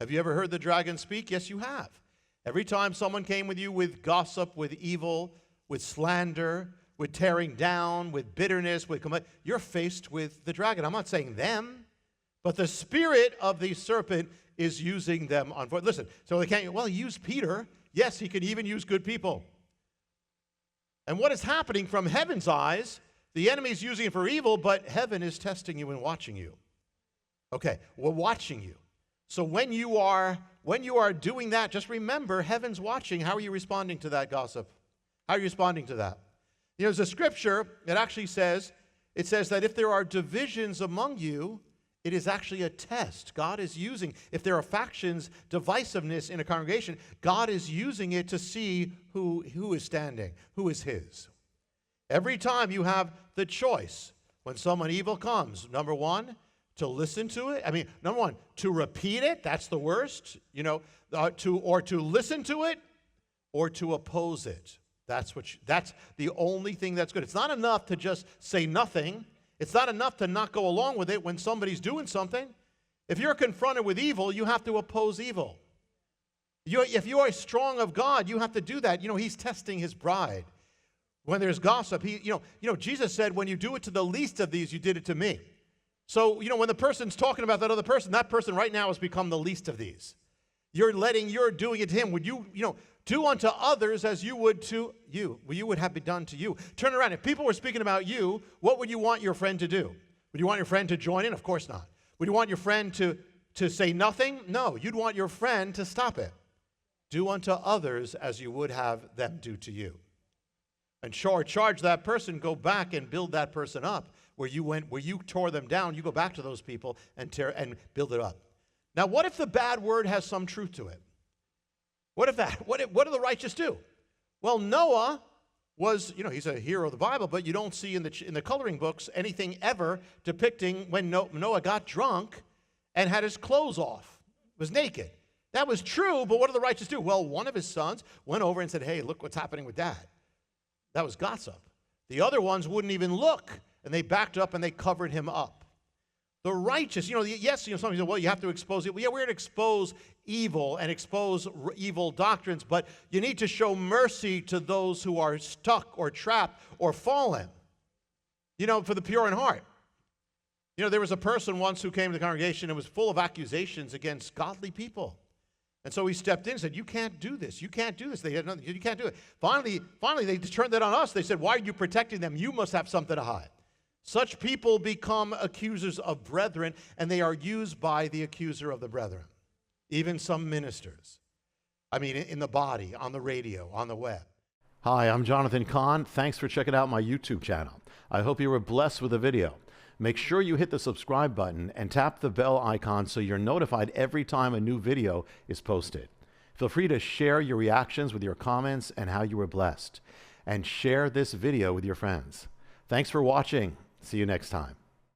Have you ever heard the dragon speak? Yes, you have. Every time someone came with you with gossip, with evil, with slander, with tearing down, with bitterness, with you're faced with the dragon. I'm not saying them, but the spirit of the serpent is using them on. Listen, so they can't, well, use Peter. Yes, he could even use good people. And what is happening from heaven's eyes, the enemy is using it for evil, but heaven is testing you and watching you. Okay, we're watching you. So when you are doing that, just remember heaven's watching. How are you responding to that gossip? How are you responding to that? You know, there's a scripture that actually says, it says that if there are divisions among you, it is actually a test. God is using, if there are factions, divisiveness in a congregation, God is using it to see who is standing, who is his. Every time you have the choice, when someone evil comes, number one, to listen to it. I mean, number one, to repeat it, that's the worst, you know, to listen to it, or to oppose it. That's the only thing that's good. It's not enough to just say nothing. It's not enough to not go along with it when somebody's doing something. If you're confronted with evil, you have to oppose evil. If you are strong of God, you have to do that. You know, he's testing his bride. When there's gossip, Jesus said, when you do it to the least of these, you did it to me. So, you know, when the person's talking about that person right now has become the least of these. You're doing it to him. Would you do unto others as you would to you. You would have it done to you. Turn around. If people were speaking about you, what would you want your friend to do? Would you want your friend to join in? Of course not. Would you want your friend to say nothing? No. You'd want your friend to stop it. Do unto others as you would have them do to you. And charge that person, go back and build that person up. Where you tore them down, you go back to those people and build it up. Now, what if the bad word has some truth to it? What do the righteous do? Well, Noah was, he's a hero of the Bible, but you don't see in the coloring books anything ever depicting when Noah got drunk and had his clothes off, was naked. That was true, but what do the righteous do? Well, one of his sons went over and said, hey, look what's happening with Dad. That was gossip. The other ones wouldn't even look, and they backed up and they covered him up. The righteous, yes, some people say, well, you have to expose it. Well, yeah, we're going to expose evil and expose evil doctrines, but you need to show mercy to those who are stuck or trapped or fallen, for the pure in heart. There was a person once who came to the congregation and was full of accusations against godly people. And so he stepped in and said, you can't do this. You can't do this. They had nothing. You can't do it. Finally, they turned that on us. They said, why are you protecting them? You must have something to hide. Such people become accusers of brethren, and they are used by the accuser of the brethren. Even some ministers. In the body, on the radio, on the web. Hi, I'm Jonathan Cahn. Thanks for checking out my YouTube channel. I hope you were blessed with the video. Make sure you hit the subscribe button and tap the bell icon so you're notified every time a new video is posted. Feel free to share your reactions with your comments and how you were blessed. And share this video with your friends. Thanks for watching. See you next time.